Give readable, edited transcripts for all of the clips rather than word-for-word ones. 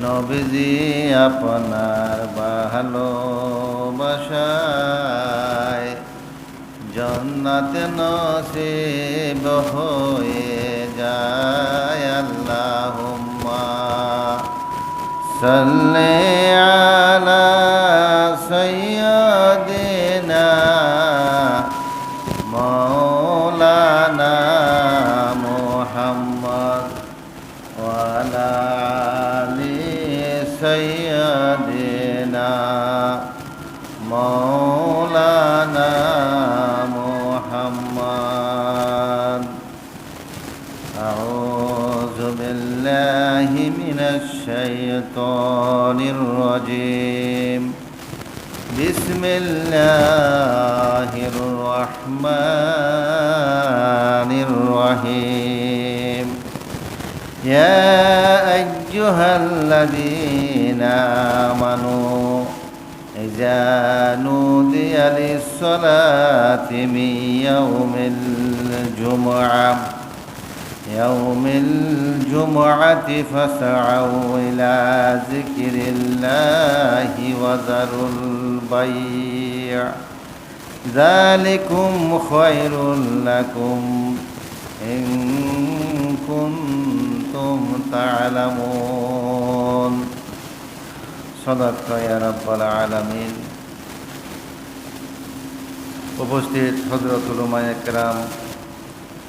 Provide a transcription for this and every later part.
নবীজি আপনার ভালোবাসায় জান্নাতে নসিব হয়ে যায়। আল্লাহুম্মা সাল্লি আলা সাইয়্যিদিনা মাওলানা মুহাম্মদ ওয়া আলা আলি সাইয়্যিদিনা মাওলানা মুহাম্মদ। আউযু বিল্লাহি মিনাশ শাইতানির রাজীম। বিসমিল্লাহির রহমানির রহিম। ইয়া আইয়ুহাল্লাযীনা আমানু ইযা নুদিয়া লিস-সালাতি মিন ইয়াউমিল জুমআতি ফাসআউ ইলা যিকরিল্লাহি ওয়া যারুল বাই', যালিকুম খায়রুল লাকুম ইন কুনতুম তা'লামুন। সাদাকা ইয়া রাব্বাল আলামিন। উপস্থিত হযরতুল উলামায়ে কেরাম,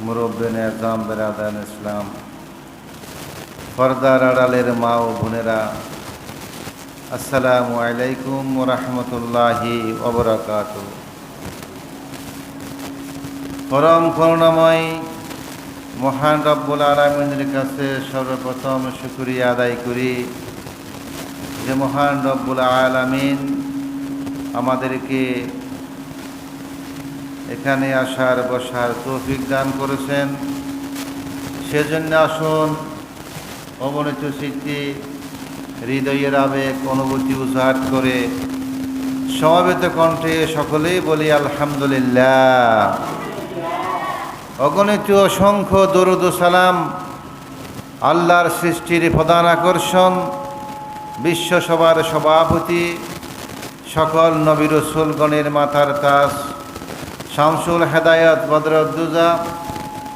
মুরব্বিয়ান আযম, বেরাদান ইসলাম, পর্দার আড়ালের মা ও বোনেরা, আসসালামু আলাইকুম ওয়া রাহমাতুল্লাহি ওয়া বারাকাতুহু। পরম করুণাময় মহান রব্বুল আলামিনের কাছে সর্বপ্রথম শুকরিয়া আদায় করি যে মহান রব্বুল আলামিন আমাদেরকে এখানে আসার বসার তৌফিক দান করেছেন। সেজন্য আসুন অবনীত স্মৃতি, হৃদয়ের আবেগ অনুভূতি উজাড় করে সমবেত কণ্ঠে সকলেই বলি আলহামদুলিল্লাহ। অগণিত অসংখ্য দরুদ ও সালাম আল্লাহর সৃষ্টির প্রধান আকর্ষণ, বিশ্বসভার সভাপতি, সকল নবী রাসূলগণের মাথার তাজ, শামসুল হেদায়াত বদরুদ্দুজা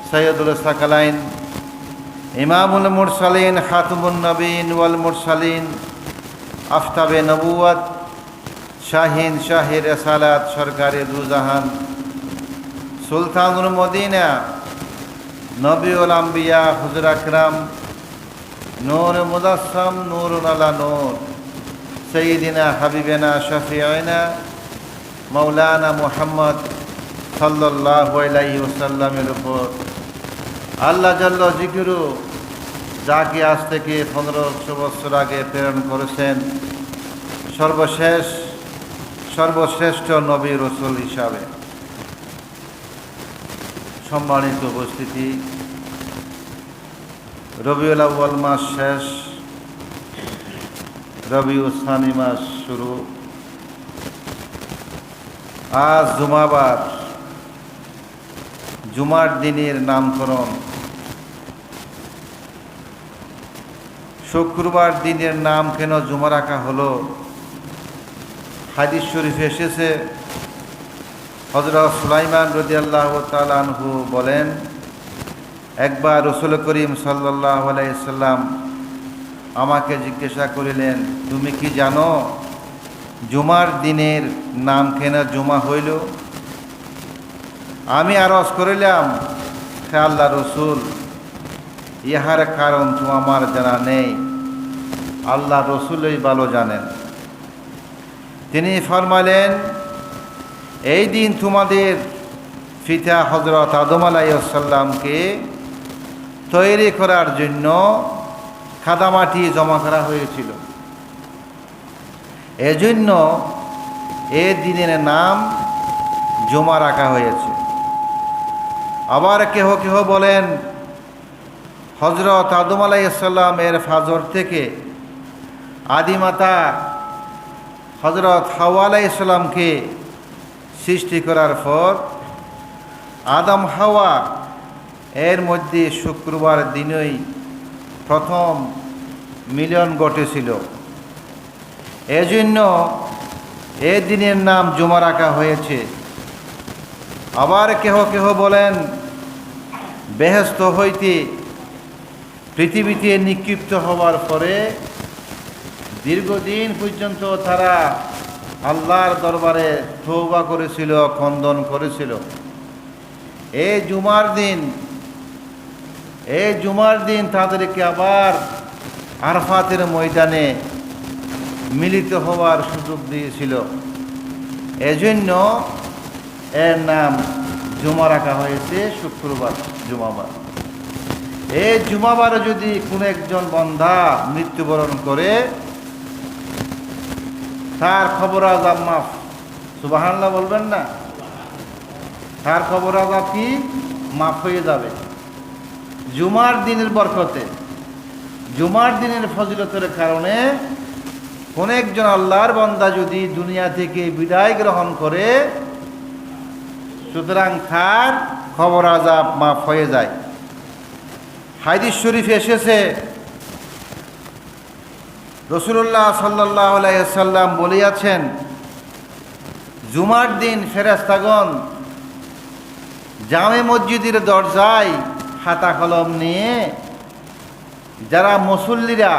সৈয়দুল সাকালাইন, ইমামুল মুরসালিন, খাতমুন নবীন ওয়াল মুরসালিন, আফতাবে নবুয়ত, শাহিন শাহির রিসালাত, সরকারে দুজাহান, সুলতানুল মদিনা, নবীউল আম্বিয়া, হুজুর আকরাম, নূর মুজাসসাম, নূরুন আলা নূর, সাইয়্যিদিনা হাবিবানা শাফিঈনা মাওলানা মুহাম্মদ সাল্লাল্লাহু আলাইহি ওয়াসাল্লামের উপর আল্লাহ জাল্লা জিকিরু, যাকে আজ থেকে 1500 বছর আগে প্রেরণ করেছেন সর্বশ্রেষ্ঠ নবী রাসূল হিসাবে। সম্মানিত উপস্থিতি, রবিউল আউয়াল মাস শেষ, রবিউল সানি মাস শুরু। আজ জুমাবার, জুমার দিনের নামকরণ। শুক্রবার দিনের নাম কেন জুমা রাখা হলো? হাদিস শরীফে এসেছে, হযরত সুলাইমান রাদিয়াল্লাহু তাআলা আনহু বলেন, একবার রাসূল করিম সাল্লাল্লাহু আলাইহি সাল্লাম আমাকে জিজ্ঞাসা করিলেন, তুমি কি জানো জুমার দিনের নাম কেন জুমা হইল? আমি আরজ করিলাম, হে আল্লাহ রসুল, ইহার কারণ তো আমার জানা নেই, আল্লাহ রসুলই ভালো জানেন। তিনি ফরমালেন, এই দিন তোমাদের পিতা হযরত আদম আলাইহিস সালামকে তৈরি করার জন্য কাদামাটি জমা করা হয়েছিল। এজন্য এই দিনের নাম জুমা রাখা হয়েছে। আবার কেহ কেহ বলেন, হযরত আদম আলাইহিস সালামের ফাজর থেকে আদিমাতা হযরত হাওয়া আলাইহিস সালামকে সৃষ্টি করার পর আদম হাওয়া এর মধ্যে শুক্রবার দিনই প্রথম মিলন ঘটেছিল। এজন্য এই দিনের নাম জুমা রাখা হয়েছে। আবার কেহ কেহ বলেন বেহেশত হইতে পৃথিবীতে নিক্ষিপ্ত হওয়ার পরে দীর্ঘদিন পর্যন্ত তারা আল্লাহর দরবারে তওবা করেছিল, খণ্ডন করেছিল। এই জুমার দিন তাদেরকে আবার আরাফাতের ময়দানে মিলিত হওয়ার সুযোগ দিয়েছিল। এজন্য এর নাম জুমা রাখা হয়েছে, শুক্রবার জুমাবার। এই জুমাবারে যদি কোনো একজন বান্দা মৃত্যুবরণ করে, তার খবর আযাব মাফ। সুবহানাল্লাহ বলবেন না? তার খবর আযাব কি মাফ হয়ে যাবে জুমার দিনের বরকতে, জুমার দিনের ফজিলতের কারণে। কোন একজন আল্লাহর বান্দা যদি দুনিয়া থেকে বিদায় গ্রহণ করে, সুতরাং তার খবর আযাব মাফ হয়ে যায়। হাদিস শরীফে এসেছে, রাসূলুল্লাহ সাল্লাল্লাহু আলাইহি ওয়াসাল্লাম বলিয়াছেন, জুমার দিন ফেরেশতাগণ জামে মসজিদের দরজায় খাতা কলম নিয়ে যারা মুসল্লিরা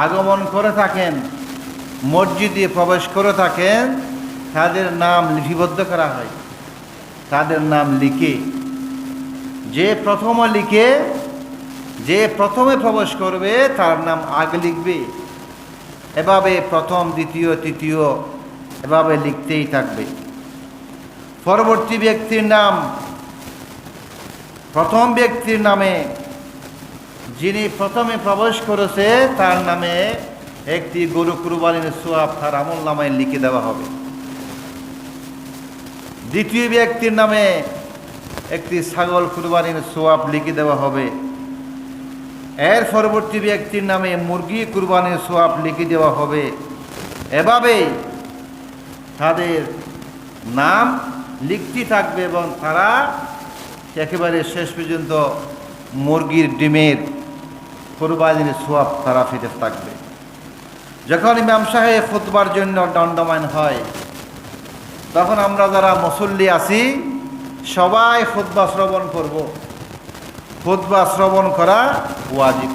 আগমন করে থাকেন, মসজিদে প্রবেশ করে থাকেন, তাদের নাম লিপিবদ্ধ করা হয়। তাদের নাম লিখে, যে প্রথমে প্রবেশ করবে তার নাম আগে লিখবে। এভাবে প্রথম, দ্বিতীয়, তৃতীয় এভাবে লিখতেই থাকবে। পরবর্তী ব্যক্তির নাম, প্রথম ব্যক্তির নামে, যিনি প্রথমে প্রবেশ করেছে তার নামে একটি গরু কুরবানির সওয়াব তার আমলনামায় লিখে দেওয়া হবে। দ্বিতীয় ব্যক্তির নামে একটি ছাগল কুরবানির সওয়াব লিখে দেওয়া হবে। এর পরবর্তী ব্যক্তির নামে মুরগি কুরবানির সওয়াব লিখে দেওয়া হবে। এভাবেই তাদের নাম লিখতে থাকবে এবং তারা একেবারে শেষ পর্যন্ত মুরগির ডিমের কুরবানির সওয়াব তারা পেতে থাকবে। যখন ইমাম সাহেব খুতবার জন্য দণ্ডায়মান হয়, তখন আমরা যারা মুসল্লি আছি সবাই খুতবা শ্রবণ করব। খুতবা শ্রবণ করা ওয়াজিব।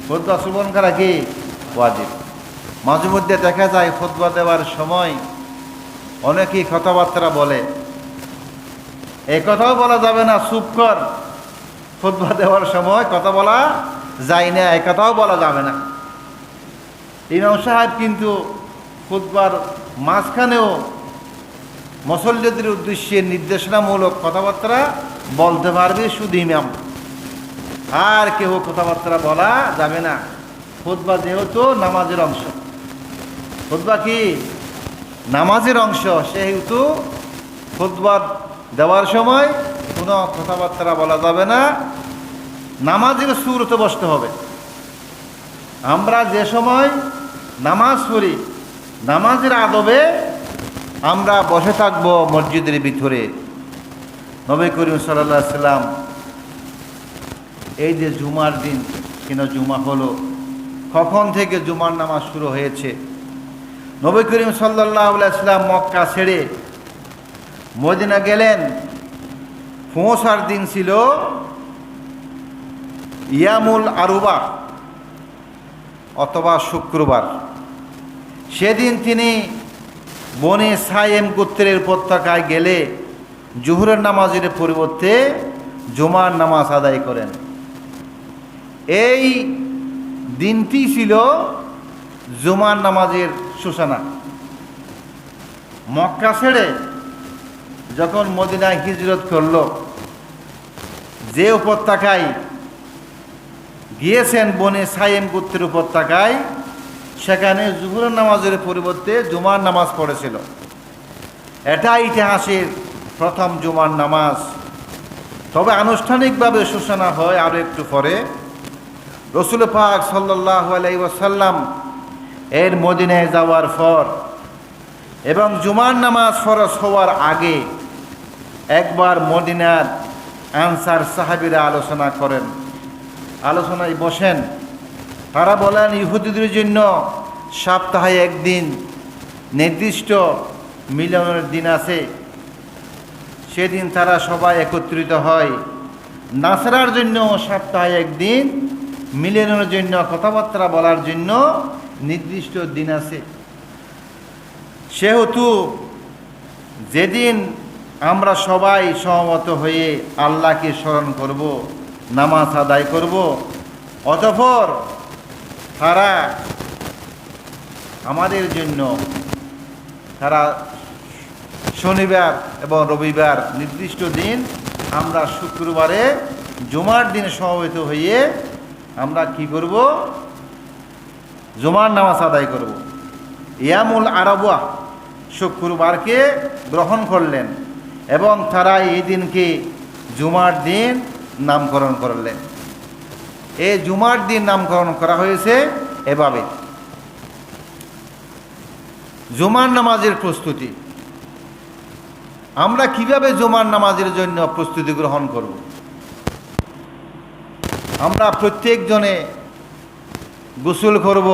খুতবা শ্রবণ করা কি ওয়াজিব। মাঝে মধ্যে দেখা যায় খুতবা দেওয়ার সময় অনেকেই কথাবার্তা বলে, এই কথাও বলা যাবে না, চুপ কর। খুতবা দেওয়ার সময় কথা বলা যায় না, এই কথাও বলা যাবে না। ইমাম সাহেব কিন্তু খুতবার মাঝখানেও মুসল্লিদের উদ্দেশ্যে নির্দেশনামূলক কথাবার্তা বলতে পারবে শুধু ইমাম, আর কেউ কথাবার্তা বলা যাবে না। খুতবা যেহেতু নামাজের অংশ, খুতবা কি নামাজের অংশ, সেহেতু খুতবা দেওয়ার সময় কোনো কথাবার্তা বলা যাবে না। নামাজের সুরতে বসতে হবে। আমরা যে সময় নামাজ পড়ি, নামাজের আদবে আমরা বসে থাকবো মসজিদের ভিতরে। নবী করিম সাল্লাল্লাহু আলাইহি সাল্লাম এই যে জুমার দিন কিনা জুমা হলো, কখন থেকে জুমার নামাজ শুরু হয়েছে? নবী করিম সাল্লাল্লাহু আলাইহি সাল্লাম মক্কা ছেড়ে মদিনা গেলেন। পৌঁছার দিন ছিল ইয়ামুল আরুবা অথবা শুক্রবার। সেদিন তিনি বনে সাইম গোত্রের উপত্যকায় গেলে জোহরের নামাজের পরিবর্তে জুমার নামাজ আদায় করেন। এই দিনটি ছিল জুমার নামাজের সূচনা। মক্কা ছেড়ে যখন মদিনায় হিজরত করল, যে উপত্যকায় গিয়েছেন বনে সাইম গোত্রের উপত্যকায়, সেখানে জোহরের নামাজের পরিবর্তে জুমার নামাজ পড়েছিল। এটা ইতিহাসের প্রথম জুমার নামাজ। তবে আনুষ্ঠানিকভাবে সূচনা হয় আরও একটু পরে। রাসূল পাক সাল্লাল্লাহু আলাইহি ওয়াসাল্লাম এর মদিনায় যাওয়ার পর এবং জুমার নামাজ ফরজ হওয়ার আগে একবার মদিনার আনসার সাহাবীরা আলোচনা করেন, আলোচনায় বসেন তারা বলেন ইহুদিদের জন্য সপ্তাহে একদিন নির্দিষ্ট মিলনের দিন আছে, সেদিন তারা সবাই একত্রিত হয়। নাসারার জন্য সপ্তাহে একদিন মিলনের জন্য, কথাবার্তা বলার জন্য নির্দিষ্ট দিন আছে। সেহেতু যেদিন আমরা সবাই সহমত হয়ে আল্লাহকে স্মরণ করব, নামাজ আদায় করব, অতঃপর তারা আমাদের জন্য তারা শনিবার এবং রবিবার নির্দিষ্ট দিন, আমরা শুক্রবারে জুমার দিন সমবেত হয়ে আমরা কি করব? জুমার নামাজ আদায় করব। ইয়ামুল আরাবা, শুক্রবারকে গ্রহণ করলেন এবং তারা এই দিনকে জুমার দিন নামকরণ করলেন। এই জুমার দিন নামকরণ করা হয়েছে এভাবে। জুমার নামাজের প্রস্তুতি, আমরা কিভাবে জুমার নামাজের জন্য প্রস্তুতি গ্রহণ করব? আমরা প্রত্যেকজনে গোসল করব,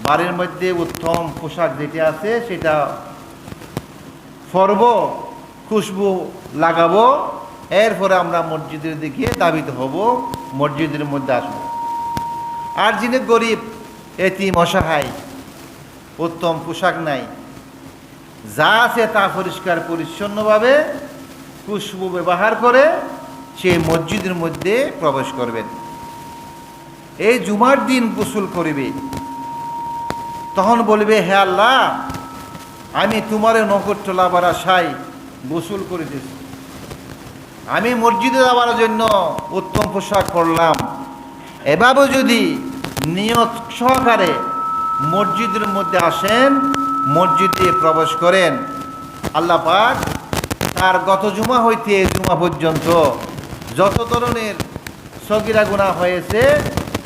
বাড়ির মধ্যে উত্তম পোশাক যেটা আছে সেটা পরব, খুশবু লাগাবো, এরপরে আমরা মসজিদের দিকে ধাবিত হব, মসজিদের মধ্যে আসব। আর যিনি গরিব, এতিম, অসহায়, উত্তম পোশাক নাই, যা আছে তা পরিষ্কার পরিচ্ছন্নভাবে খুশবু ব্যবহার করে সেই মসজিদের মধ্যে প্রবেশ করবেন। এই জুমার দিন গোসল করিবে, তখন বলবে, হে আল্লাহ, আমি তোমার নৈকট্য লাভার আশায় গোসল করিতেছি, আমি মসজিদে যাওয়ার জন্য উত্তম পোশাক পরলাম। এভাবে যদি নিয়ত সহকারে মসজিদের মধ্যে আসেন, মসজিদে প্রবেশ করেন, আল্লাহ পাক তার গত জুমা হইতে এই জুমা পর্যন্ত যত ধরনের সগীরা গুনাহ হয়েছে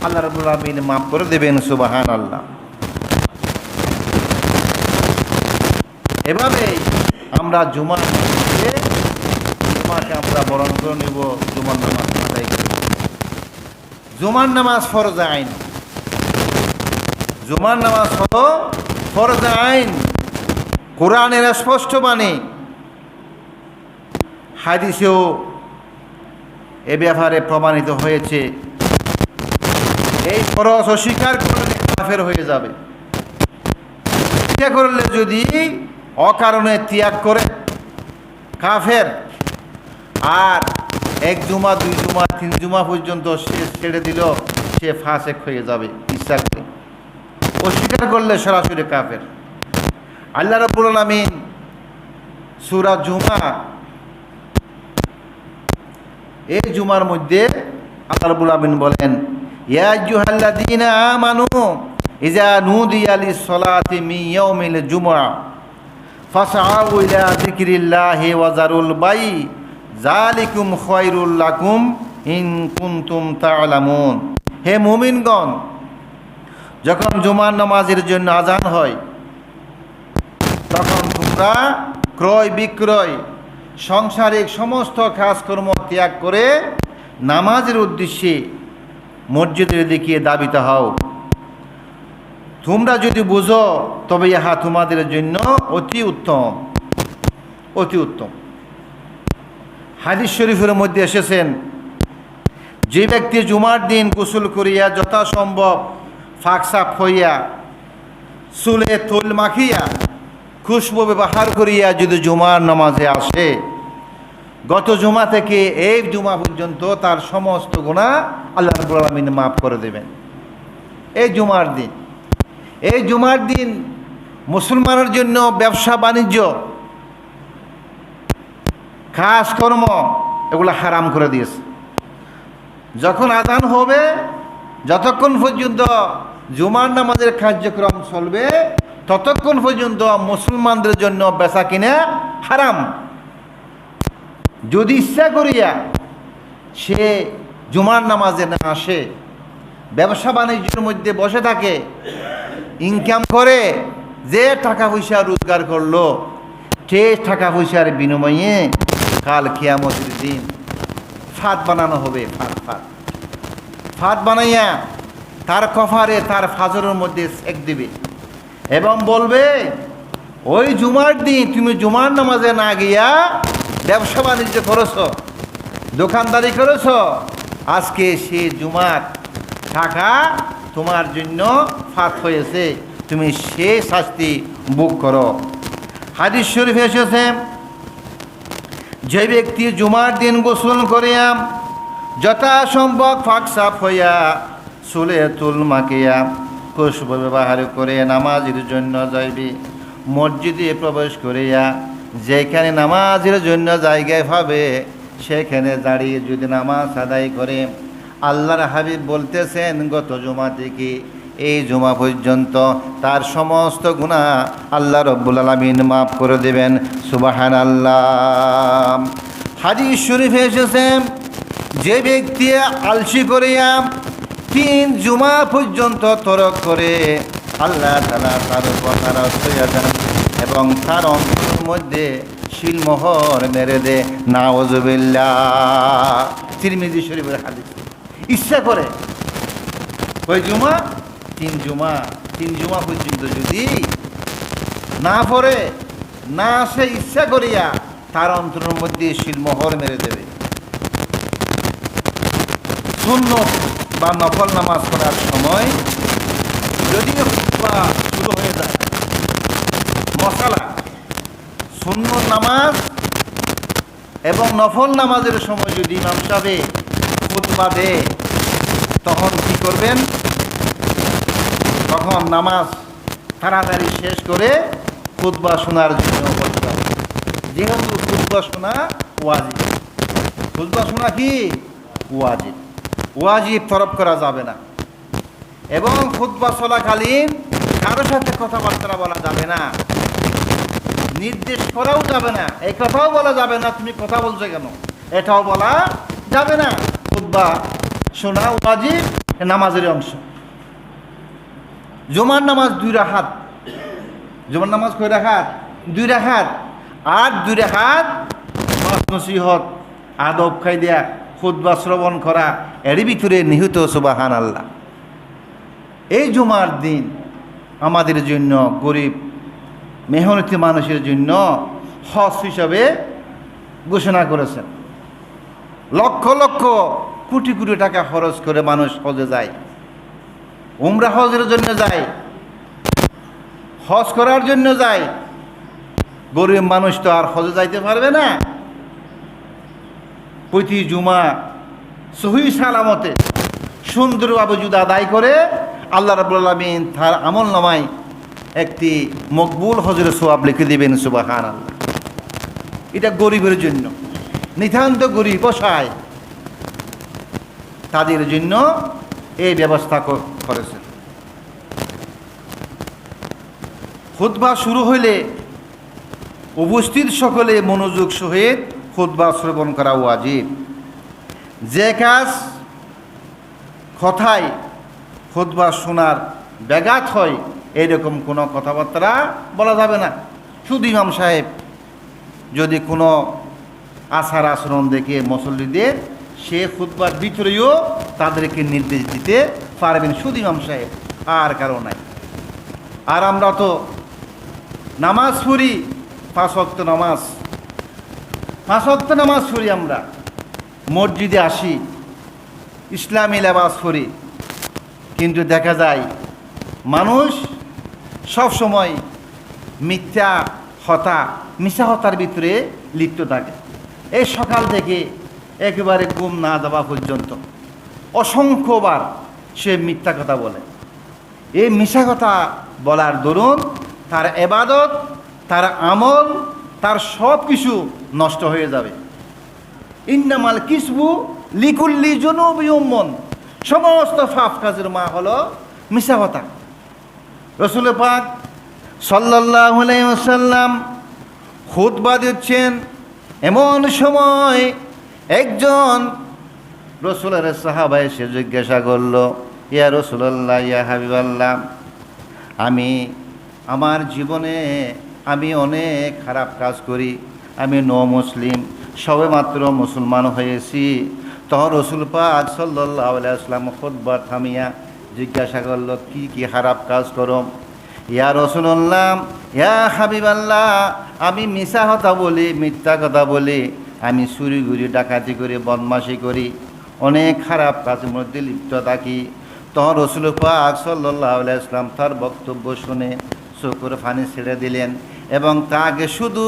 আল্লাহ রাব্বুল আলামিন মাফ করে দেবেন। সুবহানাল্লাহ। এভাবেই আমরা জুমাকে আমরা বরণ করে নিব, জুমার নামাজ আদায় করব। জুমার নামাজ ফরজ আইন, জুমার নামাজ হলো ফরজ আইন, কোরআনের স্পষ্ট বাণী, হাদিসেও এ ব্যাপারে প্রমাণিত হয়েছে। এই ফরজ অস্বীকার করলে কাফের হয়ে যাবে। ইচ্ছা করলে যদি অকারণে ত্যাগ করে কাফের, আর এক জুমা, দুই জুমা, তিন জুমা পর্যন্ত সে ছেড়ে দিল, সে ফাসেক হয়ে যাবে। ইচ্ছা করে অস্বীকার করলে সরাসরি কাফের। আল্লাহ রাব্বুল আলামিন সূরা জুমা, এই জুমার মধ্যে আল্লাহ রাব্বুল আলামিন বলেন, ইয়া আইয়ুহাল্লাযীনা আমানু ইযা নুদিয়া লিস-সালাতি মিন ইয়াউমিল জুমআ ফাসআউ ইলা যিকরিল্লাহি ওয়া যারুল বাই যালিকুম খায়রুল লাকুম ইন কুনতুম তা'লামুন। হে মুমিনগণ, যখন জুমার নামাজের জন্য আজান হয়, তখন তোমরা ক্রয় বিক্রয়, সংসারিক সমস্ত কাজকর্ম ত্যাগ করে নামাজের উদ্দেশ্যে মসজিদের দিকে ধাবিত হও। তোমরা যদি বুঝো তবে ইহা তোমাদের জন্য অতি উত্তম, অতি উত্তম। হাদিস শরীফের মধ্যে এসেছেন, যে ব্যক্তি জুমার দিন গোসল করিয়া যথাসম্ভব ফাঁকসাপ হইয়া, চুলে তৈল মাখিয়া, খুশবু ব্যবহার করিয়া যদি জুমার নামাজে আসে, গত জুমা থেকে এই জুমা পর্যন্ত তার সমস্ত গুনাহ আল্লাহ রাব্বুল আলামিন মাফ করে দেবেন। এই জুমার দিন, এই জুমার দিন মুসলমানের জন্য ব্যবসা বাণিজ্য, কাজকর্ম এগুলো হারাম করে দিয়েছে। যখন আযান হবে, যতক্ষণ পর্যন্ত জুমার নামাজের কার্যক্রম চলবে, ততক্ষণ পর্যন্ত মুসলমানদের জন্য বেচা কিনা হারাম। যদি ইচ্ছা করিয়া সে জুমার নামাজে না আসে, ব্যবসা বাণিজ্যের মধ্যে বসে থাকে, ইনকাম করে, যে টাকা পয়সা রোজগার করলো, সে টাকা পয়সার বিনিময়ে কাল কিয়ামতের দিন ফাঁদ বানানো হবে। ফাঁদ বানাইয়া তার কফারে তার ফাজরের মধ্যে সেক দিবে এবং বলবে, ওই জুমার দিন তুমি জুমার নামাজে না গিয়া ব্যবসা বাণিজ্য করেছ, দোকানদারি করেছ, আজকে সে জুমার টাকা তোমার জন্য ফাত হয়েছে, তুমি সে শাস্তি ভোগ করো। হাদিস শরীফে এসেছে, যে ব্যক্তি জুমার দিন গোসল করিয়া যথাসম্ভব ফাঁক সাফ হইয়া চুলে তুল মাখিয়া খুশবু ব্যবহার করে নামাজের জন্য যাইবে, মসজিদে প্রবেশ করিয়া যেখানে নামাজের জন্য জায়গায় পাবে সেখানে দাঁড়িয়ে যদি নামাজ আদায় করে, আল্লাহর হাবিব বলতেছেন গত জুমা থেকে এই জুমা পর্যন্ত তার সমস্ত গুনাহ আল্লাহ রব্বুল আলামিন মাফ করে দেবেন। সুবহানাল্লাহ। হাদিস শরীফে এসেছে, যে ব্যক্তি আলসি করিয়া 3 জুমা পর্যন্ত তরক করে, আল্লাহ তাআলা তার উপর নারাজ হইয়া যান এবং তার অন্তরের মধ্যে শিলমোহর মেরে দে। নাউযুবিল্লাহ। তিরমিজি শরীফের হাদিস। ইচ্ছা করে ওই জুমা 3 জুমা পর্যন্ত যদি না পড়ে, না আসে, ইচ্ছা করিয়া তার অন্তরের মধ্যে শিলমোহর মেরে দেবে। সুন্নত বা নফল নামাজ পড়ার সময় যদি খুতবা শুরু হয়ে যায়, মশালা সুন্নত নামাজ এবং নফল নামাজের সময় যদি ইমাম সাহেব খুতবা দেয়, তখন কি করবেন? তখন নামাজ তাড়াতাড়ি শেষ করে খুতবা শোনার জন্য বসবেন। যেহেতু খুতবা শোনা ওয়াজিব, খুতবা শোনা কি ওয়াজিব, ওয়াজিব তরফ করা যাবে না। এবং খুতবা চলাকালীন কারোর সাথে কথাবার্তা বলা যাবে না, নির্দেশ করাও যাবে না, এই কথাও বলা যাবে না তুমি কথা বলছো কেন, এটাও বলা যাবে না। খুতবা শোনা ওয়াজিব, নামাজের অংশ। জুমার নামাজ 2 রাকাত, জুমার নামাজ কয় রাকাত? 2 রাকাত। আর 2 রাকাত নসিহত, আদব কায়দা, খুতবা শ্রবণ করা, এর ভিতরে নিহিত। সুবহানাল্লাহ। এই জুমার দিন আমাদের জন্য, গরিব মেহনতি মানুষের জন্য হজ হিসাবে ঘোষণা করেছেন। লক্ষ লক্ষ কোটি কোটি টাকা খরচ করে মানুষ হজে যায়, উমরা হজের জন্য যায়, হজ করার জন্য যায়। গরিব মানুষ তো আর হজে যাইতে পারবে না। প্রতি জুমা সহি সালামতে সুন্দরভাবে যদি আদায় করে, আল্লাহ রাব্বুল আলামিন তার আমল নামায় একটি মকবুল হজের সওয়াব লিখে দিবেন। সুবহানাল্লাহ। এটা গরিবের জন্য, নিতান্ত গরিব অসহায় তাদের জন্য এই ব্যবস্থা করেছেন। খুতবা শুরু হইলে উপস্থিত সকলে মনোযোগ সহিত খুতবা শ্রবণ করা ওয়াজিব। যে কাজ কথায় খুতবা শোনার ব্যাঘাত হয়, এইরকম কোনো কথাবার্তা বলা যাবে না। শুধু ইমাম সাহেব যদি কোনো আচার আচরণ দেখে মুসল্লিদের, সে খুতবার ভিতরেও তাদেরকে নির্দেশ দিতে পারবেন, শুধু ইমাম সাহেব, আর কারো নাই। আর আমরা তো নামাজ পড়ি 5 ওয়াক্ত নামাজ, 5 ওয়াক্ত নামাজ পড়ি, আমরা মসজিদে আসি, ইসলামী লেবাস পড়ি, কিন্তু দেখা যায় মানুষ সব সময় মিথ্যা মিশা হতার ভিতরে লিপ্ত থাকে। এই সকাল থেকে একেবারে ঘুম না যাওয়া পর্যন্ত অসংখ্যবার সে মিথ্যা কথা বলে। এই মিশা কথা বলার দরুন তার ইবাদত, তার আমল, তার সব কিছু নষ্ট হয়ে যাবে। ইন্নামাল কিসবু লিকুল্লি জুনুবি উম্মন, সমস্ত পাপ কাজের মা হলো মিশা কথা। রাসূল পাক সাল্লাল্লাহু আলাইহি ওয়াসাল্লাম খুতবা দিচ্ছেন, এমন সময় একজন রাসূলের সাহাবা এসে জিজ্ঞাসা করল, ইয়া রাসূলুল্লাহ, ইয়া হাবিবাল্লাহ, আমার জীবনে আমি অনেক খারাপ কাজ করি, আমি মুসলিম, সবে মাত্র মুসলমান হয়েছি। তখন রাসূল পাক সাল্লাল্লাহু আলাইহি ওয়াসাল্লাম খুতবা থামিয়া জিজ্ঞাসা করলো, কি কি খারাপ কাজ করো? ইয়া রাসূলুল্লাহ, ইয়া হাবিবাল্লাহ, আমি মিছা কথা বলি, মিথ্যা কথা বলি, আমি চুরি করি, ডাকাতি করি, বদমাশি করি, অনেক খারাপ কাজের মধ্যে লিপ্ত থাকি। তখন রাসূল পাক সাল্লাল্লাহু আলাইহি ওয়াসাল্লাম তার বক্তব্য শুনে চোখের পানি ছেড়ে দিলেন এবং তাকে শুধু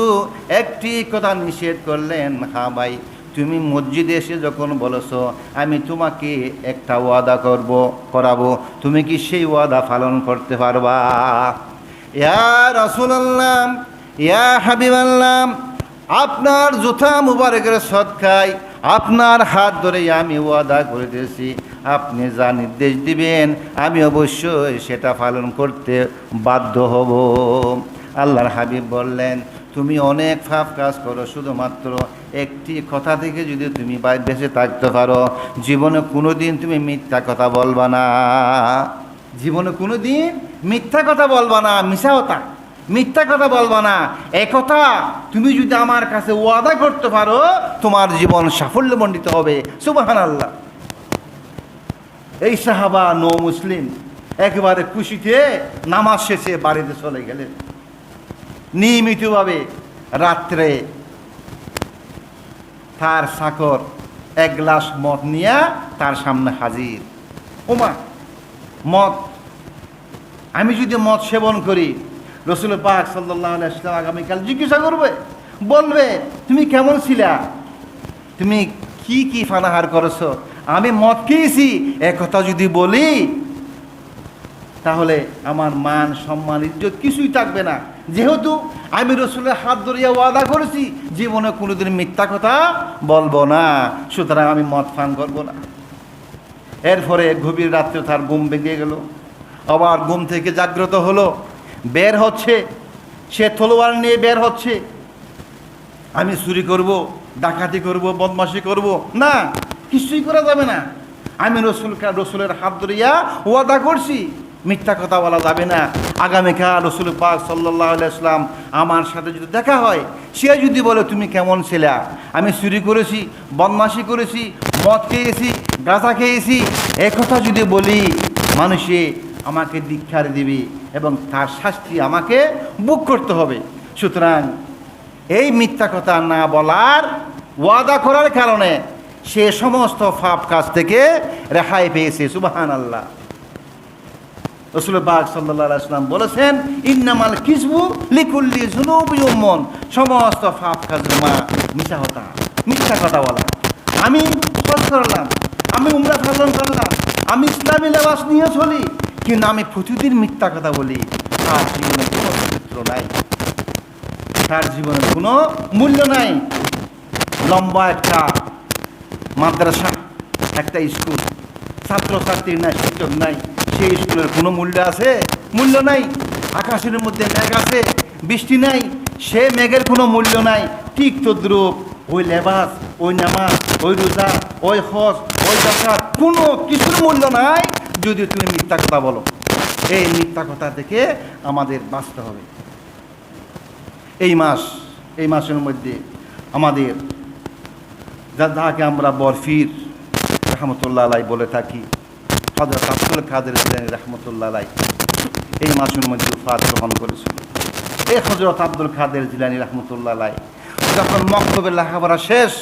একটি কথা নিষেধ করলেন, হ্যাঁ ভাই, তুমি মসজিদে এসে যখন বলেছো আমি তোমাকে একটা ওয়াদা করাবো, তুমি কি সেই ওয়াদা পালন করতে পারবা? ইয়া রাসূলুল্লাহ, ইয়া হাবিবাল্লাহ, আপনার জুতা মুবারকের সদকায় আপনার হাত ধরে আমি ওয়াদা করে দিয়েছি, আপনি যা নির্দেশ দিবেন আমি অবশ্যই সেটা পালন করতে বাধ্য হব। আল্লাহর হাবিব বললেন, তুমি অনেক পাপ কাজ করো, শুধুমাত্র একটি কথা থেকে যদি তুমি বেঁচে থাকতে পারো, জীবনে কোনো দিন তুমি মিথ্যা কথা বলবা না, জীবনে কোনো দিন মিথ্যা কথা বলবা না, মিথ্যা কথা বলবা না। এই কথা তুমি যদি আমার কাছে ওয়াদা করতে পারো, তোমার জীবন সাফল্যমণ্ডিত হবে। সুবহানাল্লাহ। এই সাহাবা মুসলিম একেবারে খুশিতে নামাজ শেষে বাড়িতে চলে গেলেন। নিয়মিতভাবে রাত্রে তার চাকর এক গ্লাস মদ নিয়ে তার সামনে হাজির। ওমা, মদ, আমি যদি মদ সেবন করি, রাসূল পাক সাল্লাল্লাহু আলাইহি ওয়াসাল্লাম আগামীকাল জিজ্ঞাসা বলবে তুমি কেমন ছিলা, তুমি কি কি পানাহার করেছো, আমি মদ খেয়েছি এ কথা যদি বলি, তাহলে আমার মান সম্মান ইজ্জত কিছুই থাকবে না। যেহেতু আমি রাসূলের হাত ধরিয়া ওয়াদা করেছি জীবনে কোনোদিন মিথ্যা কথা বলবো না, সুতরাং আমি মদ পান করবো না। এরপরে গভীর রাত্রে তার ঘুম ভেঙে গেল, আবার ঘুম থেকে জাগ্রত হলো, বের হচ্ছে, সে তলোয়ার নিয়ে বের হচ্ছে, আমি চুরি করব, ডাকাতি করব, বদমাশি করব না, কিছুই করা যাবে না, আমি রসুলের হাত ধরিয়া ওয়াদা করছি, মিথ্যা কথা বলা যাবে না। আগামীকাল রাসূল পাক সাল্লাল্লাহু আলাইহি ওয়াসাল্লাম আমার সাথে যদি দেখা হয়, সে যদি বলে তুমি কেমন ছিলা, আমি চুরি করেছি, বদমাশি করেছি, মদ খেয়েছি, গাঁজা খেয়েছি, এ কথা যদি বলি, মানুষে আমাকে ধিক্কার দিবে এবং তার শাস্তি আমাকে ভোগ করতে হবে। সুতরাং এই মিথ্যা কথা না বলার ওয়াদা করার কারণে সে সমস্ত পাপ কাজ থেকে রেহাই পেয়েছে। সুবহানাল্লাহ। রাসূল পাক সাল্লাল্লাহু আলাইহি ওয়াসাল্লাম বলেছেন, ইন্নামাল কিসবু লিকুল্লি যুনুবি উম্মন, সমস্ত পাপ কাজের মা মিথ্যা কথা বলা। আমি হজ করলাম, আমি উমরা পালন করলাম, আমি ইসলামী লেবাস নিয়ে চলি, কিন্তু আমি প্রতিদিন মিথ্যা কথা বলি, তার জীবনে কোনো চরিত্র নাই, তার জীবনে কোনো মূল্য নাই। লম্বা একটা মাদ্রাসা, একটা স্কুল, ছাত্রছাত্রী নাই, শিক্ষক নাই, সেই স্কুলের কোনো মূল্য আছে? মূল্য নাই। আকাশের মধ্যে মেঘ আছে, বৃষ্টি নাই, সে মেঘের কোনো মূল্য নাই। ঠিক তদ্রূপ ওই লেবাস, ওই নামাজ, ওই রোজা, ওই হজ, ওই জাকাত, কোনো কিছুর মূল্য নাই যদি তুমি মিথ্যা কথা বলো। এই মিথ্যা কথা থেকে আমাদের বাঁচতে হবে। এই মাসের মধ্যে আমাদের যাকে আমরা বরফির রহমতুল্লাহ আলাই বলে থাকি, হযরত আব্দুল কাদের জিলানী রহমতুল্লাহ আলাই এই মাসের মধ্যে ওফাত গ্রহণ করেছিল। এই হযরত আব্দুল কাদের জিলানী রহমতুল্লাহ আলাই যখন মক্তবের লেখাপড়া শেষ,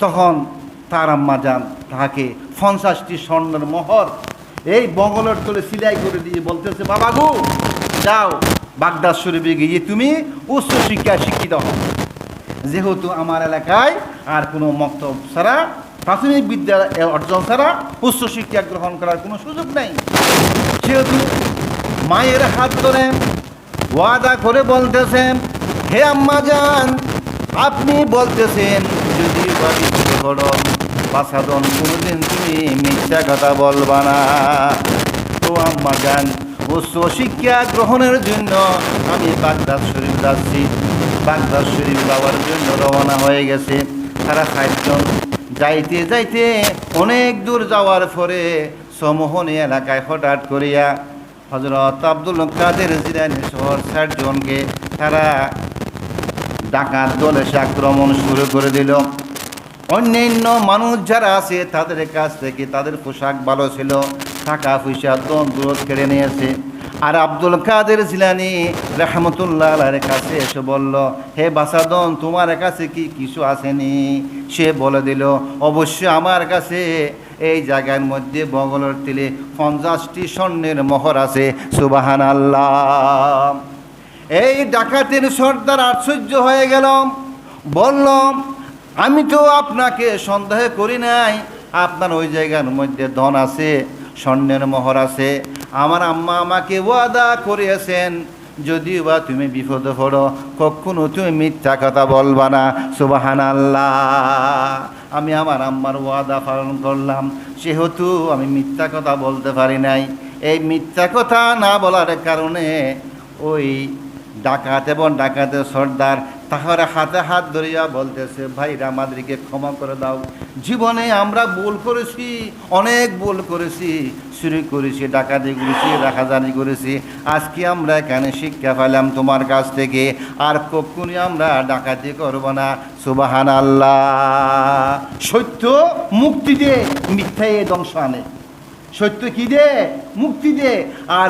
তখন তার আম্মা যান তাহাকে 50টি স্বর্ণের মোহর এই বগলের তলে সিলাই করে দিয়ে বলতেছে, বাবা গো, যাও বাগদাদ শরীফে গিয়ে তুমি উচ্চ শিক্ষায় শিক্ষিত হও। যেহেতু আমার এলাকায় আর কোনো মক্তব ছাড়া, প্রাথমিক বিদ্যালয় অর্জন ছাড়া উচ্চ শিক্ষা গ্রহণ করার কোনো সুযোগ নেই, সেহেতু মায়ের হাত ধরে ওয়াদা করে বলতেছেন, হে আম্মা যান, আপনি বলতেছেন যদি বাসাদন কোনোদিন তুমি মিথ্যা কথা বলবা না। তো আম্মা যান, উচ্চ শিক্ষা গ্রহণের জন্য আমি বাগদাদ শরীফ যাচ্ছি। বাগদাদ শরীফ যাওয়ার জন্য রওনা হয়ে গেছে তারা 60 জন। যাইতে যাইতে অনেক দূর যাওয়ার পরে সমোহনী এলাকায় হঠাৎ করিয়া হযরত আব্দুল কাদের জিলানী সহ 60 জনকে তারা ডাকাত দল এসে আক্রমণ শুরু করে দিল। অন্যান্য মানুষ যারা আছে তাদের কাছ থেকে তাদের পোশাক ভালো ছিল, টাকা পয়সা দন দৌলত কেড়ে নিয়েছে। আর আব্দুল কাদের জিলানী রহমতুল্লাহ আলাইহির কাছে এসে বলল, হে বাসাদন, তোমার কাছে কি কিছু আসেনি? সে বলে দিল, অবশ্যই আমার কাছে এই জায়গার মধ্যে বগলের তিলে 50টি স্বর্ণের মোহর আছে। সুবহানাল্লাহ। এই ডাকাতের সর্দার আশ্চর্য হয়ে গেল, বলল, আমি তো আপনাকে সন্দেহ করি নাই, আপনার ওই জায়গার মধ্যে ধন আছে, স্বর্ণের মোহর আছে। আমার আম্মা আমাকে ওয়াদা করিয়েছেন, যদিও বা তুমি বিপদে পড়ো কখনো তুমি মিথ্যা কথা বলবা না। সুবহানাল্লাহ। আমি আমার আম্মার ওয়াদা পালন করলাম, সেহেতু আমি মিথ্যা কথা বলতে পারি নাই। এই মিথ্যা কথা না বলার কারণে ওই ডাকাত এবং ডাকাতের সর্দার তাহার হাতে হাত ধরিয়া বলতেছে, ভাইরা আমাদেরকে ক্ষমা করে দাও, জীবনে আমরা ভুল করেছি, অনেক ভুল করেছি, চুরি করেছি, ডাকাতি করেছি, রাখাজানি করেছি। আজকে আমরা এখানে শিক্ষা পেলাম তোমার কাছ থেকে, আর কখনই আমরা ডাকাতি করব না। সুবহানাল্লাহ। সত্য মুক্তি দে, মিথ্যা ধ্বংস আনে। সত্য কি দে? মুক্তি দে। আর